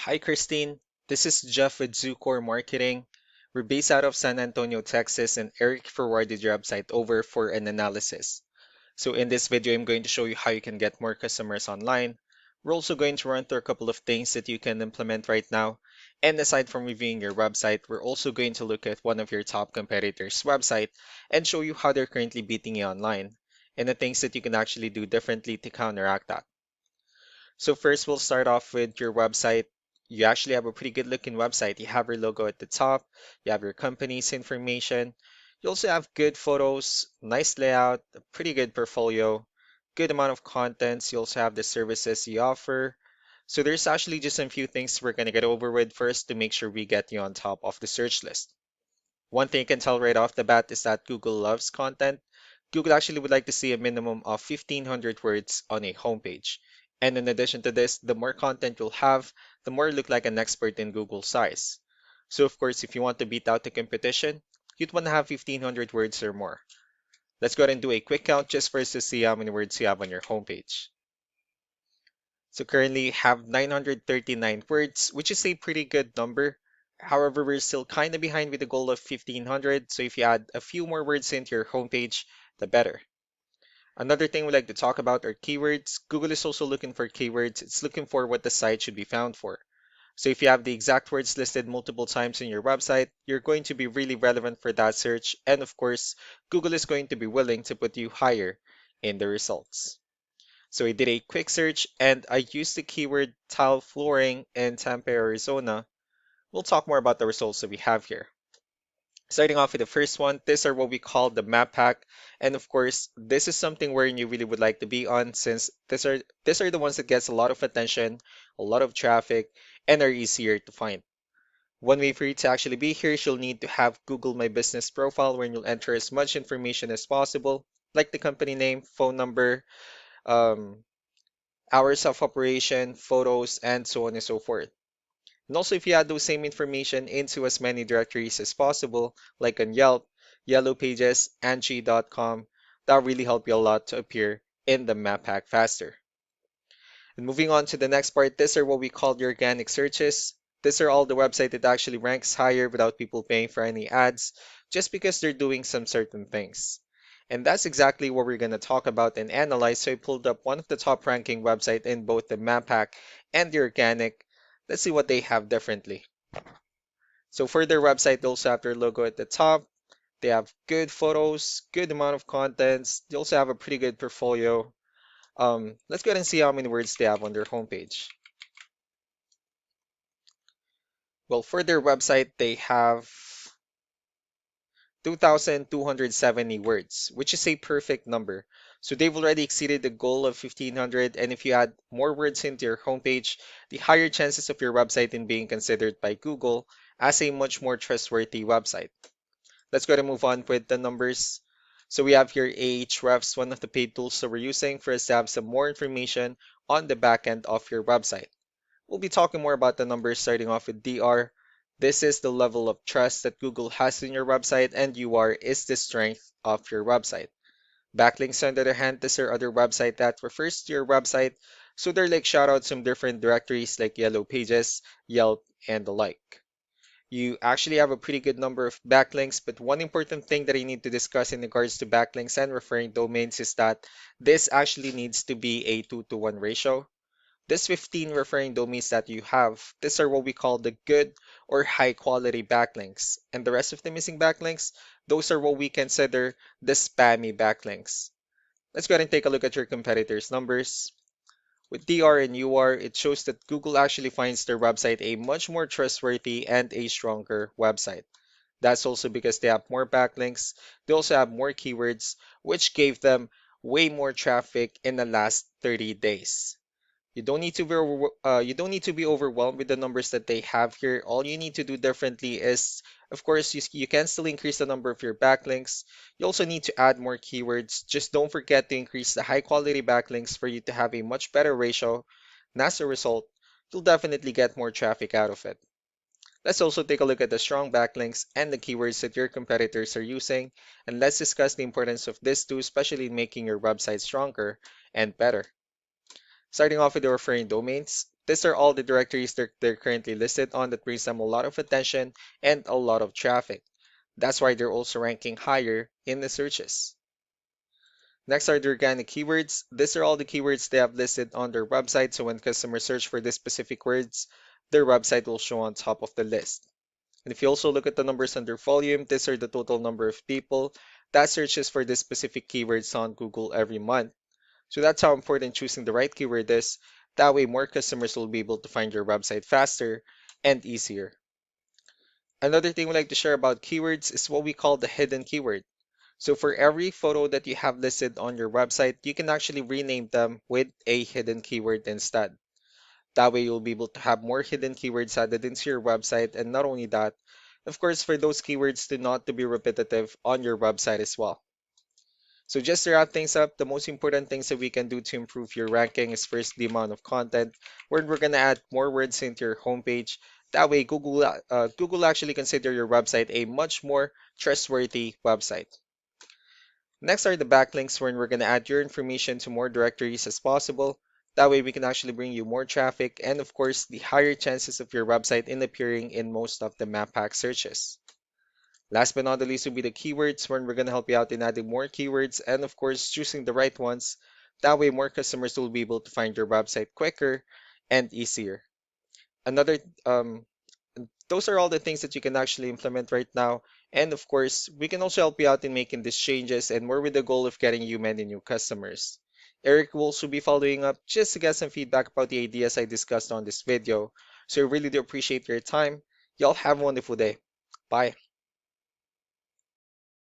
Hi, Christine. This is Jeff with Zucore Marketing. We're based out of San Antonio, Texas, and Eric forwarded your website over for an analysis. So in this video, I'm going to show you how you can get more customers online. We're also going to run through a couple of things that you can implement right now. And aside from reviewing your website, we're also going to look at one of your top competitors' website and show you how they're currently beating you online and the things that you can actually do differently to counteract that. So first, we'll start off with your website. You actually have a pretty good looking website. You have your logo at the top, you have your company's information. You also have good photos, nice layout, a pretty good portfolio, good amount of contents. You also have the services you offer. So there's actually just a few things we're going to get over with first to make sure we get you on top of the search list. One thing you can tell right off the bat is that Google loves content. Google actually would like to see a minimum of 1,500 words on a homepage. And in addition to this, the more content you'll have, the more you look like an expert in Google size. So of course, if you want to beat out the competition, you'd want to have 1,500 words or more. Let's go ahead and do a quick count just for us to see how many words you have on your homepage. So currently you have 939 words, which is a pretty good number. However, we're still kind of behind with the goal of 1,500, so if you add a few more words into your homepage, the better. Another thing we like to talk about are keywords. Google is also looking for keywords. It's looking for what the site should be found for. So if you have the exact words listed multiple times in your website, you're going to be really relevant for that search. And of course, Google is going to be willing to put you higher in the results. So I did a quick search and I used the keyword tile flooring in Tampa, Arizona. We'll talk more about the results that we have here. Starting off with the first one, these are what we call the map pack. And of course, this is something where you really would like to be on since these are the ones that gets a lot of attention, a lot of traffic, and are easier to find. One way for you to actually be here is you'll need to have Google My Business profile where you'll enter as much information as possible, like the company name, phone number, um, hours of operation, photos, and so on and so forth. And also, if you add those same information into as many directories as possible, like on Yelp, Yellow Pages, Angie.com, that'll really help you a lot to appear in the map pack faster. And moving on to the next part, these are what we call the organic searches. These are all the website that actually ranks higher without people paying for any ads, just because they're doing some certain things. And that's exactly what we're going to talk about and analyze. So I pulled up one of the top ranking website in both the map pack and the organic. Let's see what they have differently. So for their website, they also have their logo at the top. They have good photos, good amount of contents. They also have a pretty good portfolio. Let's go ahead and see how many words they have on their homepage. Well, for their website, they have 2,270 words, which is a perfect number. So they've already exceeded the goal of 1,500, and if you add more words into your homepage, the higher chances of your website in being considered by Google as a much more trustworthy website. Let's go ahead and move on with the numbers. So we have here Ahrefs, one of the paid tools that we're using for us to have some more information on the back end of your website. We'll be talking more about the numbers starting off with DR. This is the level of trust that Google has in your website, and UR is the strength of your website. Backlinks, on the other hand, these are other website that refers to your website, so they're like shoutouts from different directories like Yellow Pages, Yelp, and the like. You actually have a pretty good number of backlinks, but one important thing that I need to discuss in regards to backlinks and referring domains is that this actually needs to be a 2-to-1 ratio. This 15 referring domains that you have, these are what we call the good or high quality backlinks. And the rest of the missing backlinks, those are what we consider the spammy backlinks. Let's go ahead and take a look at your competitors' numbers. With DR and UR, it shows that Google actually finds their website a much more trustworthy and a stronger website. That's also because they have more backlinks. They also have more keywords, which gave them way more traffic in the last 30 days. You don't need to be overwhelmed with the numbers that they have here. All you need to do differently is, of course, you can still increase the number of your backlinks. You also need to add more keywords. Just don't forget to increase the high quality backlinks for you to have a much better ratio. And as a result, you'll definitely get more traffic out of it. Let's also take a look at the strong backlinks and the keywords that your competitors are using, and let's discuss the importance of this too, especially in making your website stronger and better. Starting off with the referring domains, These are all the directories they're currently listed on that brings them a lot of attention and a lot of traffic. That's why they're also ranking higher in the searches. Next are the organic keywords. These are all the keywords they have listed on their website, so when customers search for these specific words, their website will show on top of the list. And if you also look at the numbers under volume, these are the total number of people that searches for this specific keywords on Google every month. So that's how important choosing the right keyword is. That way, more customers will be able to find your website faster and easier. Another thing we like to share about keywords is what we call the hidden keyword. So for every photo that you have listed on your website, you can actually rename them with a hidden keyword instead. That way you'll be able to have more hidden keywords added into your website. And not only that, of course, for those keywords to not to be repetitive on your website as well. So just to wrap things up, the most important things that we can do to improve your ranking is first the amount of content, where we're gonna add more words into your homepage. That way, Google actually consider your website a much more trustworthy website. Next are the backlinks, where we're gonna add your information to more directories as possible. That way, we can actually bring you more traffic and, of course, the higher chances of your website in appearing in most of the map pack searches. Last but not the least will be the keywords, where we're going to help you out in adding more keywords and, of course, choosing the right ones. That way, more customers will be able to find your website quicker and easier. Another, those are all the things that you can actually implement right now. And of course, we can also help you out in making these changes and more with the goal of getting you many new customers. Eric will also be following up just to get some feedback about the ideas I discussed on this video. So I really do appreciate your time. Y'all have a wonderful day. Bye.